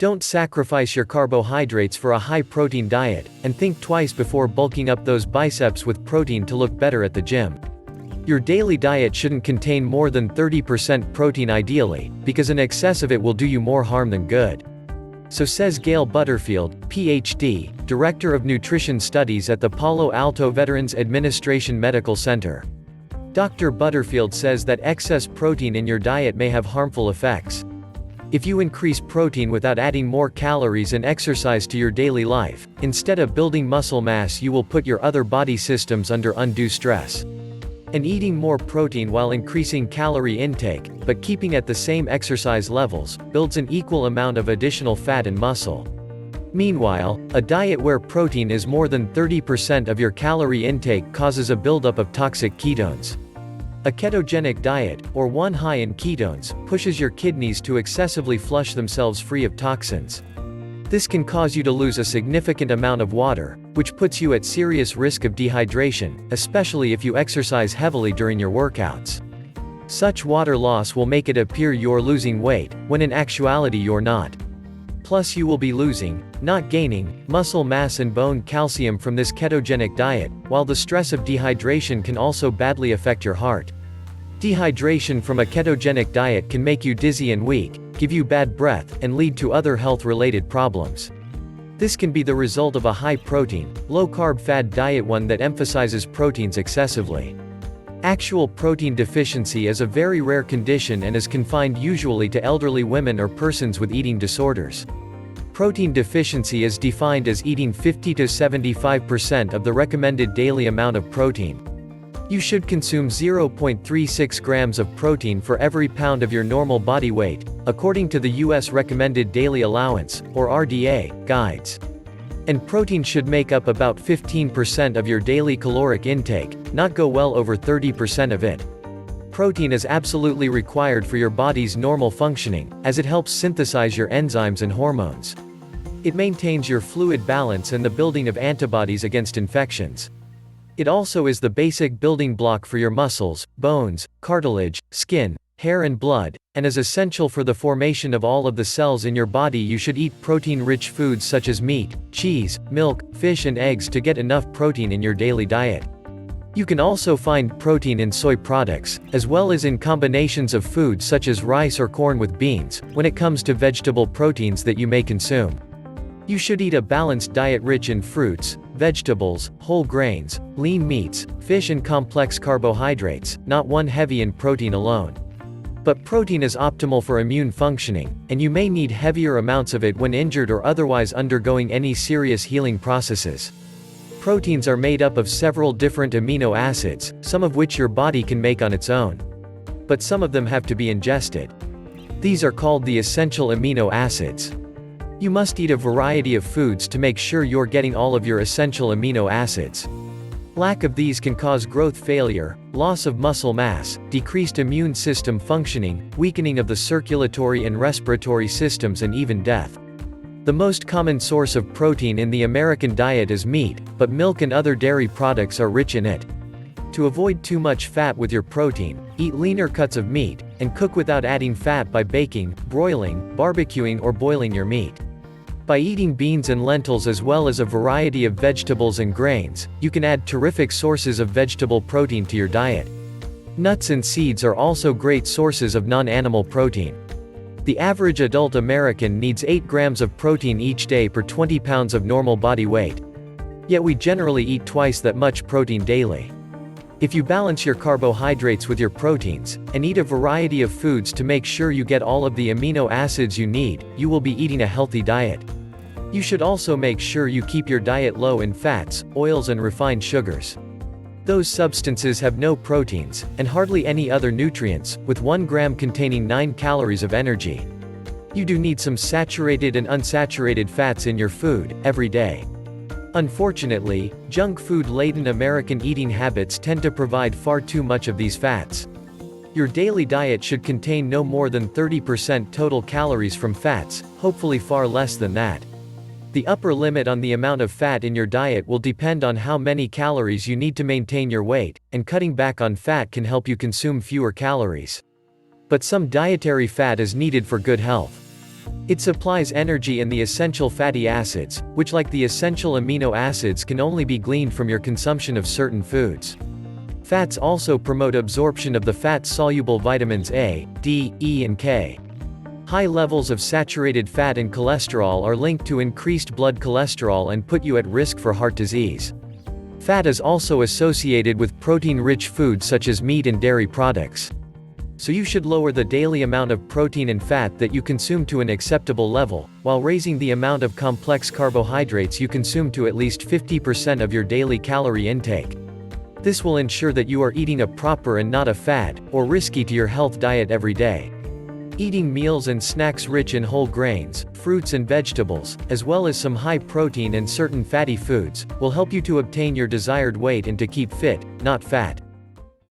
Don't sacrifice your carbohydrates for a high-protein diet, and think twice before bulking up those biceps with protein to look better at the gym. Your daily diet shouldn't contain more than 30% protein ideally, because an excess of it will do you more harm than good. So says Gail Butterfield, Ph.D., Director of Nutrition Studies at the Palo Alto Veterans Administration Medical Center. Dr. Butterfield says that excess protein in your diet may have harmful effects. If you increase protein without adding more calories and exercise to your daily life, instead of building muscle mass, you will put your other body systems under undue stress. And eating more protein while increasing calorie intake, but keeping at the same exercise levels, builds an equal amount of additional fat and muscle. Meanwhile, a diet where protein is more than 30% of your calorie intake causes a buildup of toxic ketones. A ketogenic diet, or one high in ketones, pushes your kidneys to excessively flush themselves free of toxins. This can cause you to lose a significant amount of water, which puts you at serious risk of dehydration, especially if you exercise heavily during your workouts. Such water loss will make it appear you're losing weight, when in actuality you're not. Plus you will be losing, not gaining, muscle mass and bone calcium from this ketogenic diet, while the stress of dehydration can also badly affect your heart. Dehydration from a ketogenic diet can make you dizzy and weak, give you bad breath, and lead to other health-related problems. This can be the result of a high-protein, low-carb fad diet, one that emphasizes proteins excessively. Actual protein deficiency is a very rare condition and is confined usually to elderly women or persons with eating disorders. Protein deficiency is defined as eating 50 to 75% of the recommended daily amount of protein. You should consume 0.36 grams of protein for every pound of your normal body weight, according to the U.S. Recommended Daily Allowance, or RDA, guides. And protein should make up about 15% of your daily caloric intake, not go well over 30% of it. Protein is absolutely required for your body's normal functioning, as it helps synthesize your enzymes and hormones. It maintains your fluid balance and the building of antibodies against infections. It also is the basic building block for your muscles, bones, cartilage, skin, hair and blood, and is essential for the formation of all of the cells in your body. You should eat protein-rich foods such as meat, cheese, milk, fish and eggs to get enough protein in your daily diet. You can also find protein in soy products, as well as in combinations of foods such as rice or corn with beans, when it comes to vegetable proteins that you may consume. You should eat a balanced diet rich in fruits, vegetables, whole grains, lean meats, fish and complex carbohydrates, not one heavy in protein alone. But protein is optimal for immune functioning, and you may need heavier amounts of it when injured or otherwise undergoing any serious healing processes. Proteins are made up of several different amino acids, some of which your body can make on its own. But some of them have to be ingested. These are called the essential amino acids. You must eat a variety of foods to make sure you're getting all of your essential amino acids. Lack of these can cause growth failure, loss of muscle mass, decreased immune system functioning, weakening of the circulatory and respiratory systems, and even death. The most common source of protein in the American diet is meat, but milk and other dairy products are rich in it. To avoid too much fat with your protein, eat leaner cuts of meat, and cook without adding fat by baking, broiling, barbecuing or boiling your meat. By eating beans and lentils as well as a variety of vegetables and grains, you can add terrific sources of vegetable protein to your diet. Nuts and seeds are also great sources of non-animal protein. The average adult American needs 8 grams of protein each day per 20 pounds of normal body weight. Yet we generally eat twice that much protein daily. If you balance your carbohydrates with your proteins, and eat a variety of foods to make sure you get all of the amino acids you need, you will be eating a healthy diet. You should also make sure you keep your diet low in fats, oils and refined sugars. Those substances have no proteins, and hardly any other nutrients, with 1 gram containing 9 calories of energy. You do need some saturated and unsaturated fats in your food, every day. Unfortunately, junk food-laden American eating habits tend to provide far too much of these fats. Your daily diet should contain no more than 30% total calories from fats, hopefully far less than that. The upper limit on the amount of fat in your diet will depend on how many calories you need to maintain your weight, and cutting back on fat can help you consume fewer calories. But some dietary fat is needed for good health. It supplies energy and the essential fatty acids, which like the essential amino acids can only be gleaned from your consumption of certain foods. Fats also promote absorption of the fat-soluble vitamins A, D, E and K. High levels of saturated fat and cholesterol are linked to increased blood cholesterol and put you at risk for heart disease. Fat is also associated with protein-rich foods such as meat and dairy products. So you should lower the daily amount of protein and fat that you consume to an acceptable level, while raising the amount of complex carbohydrates you consume to at least 50% of your daily calorie intake. This will ensure that you are eating a proper and not a fad, or risky to your health diet every day. Eating meals and snacks rich in whole grains, fruits and vegetables, as well as some high protein and certain fatty foods, will help you to obtain your desired weight and to keep fit, not fat.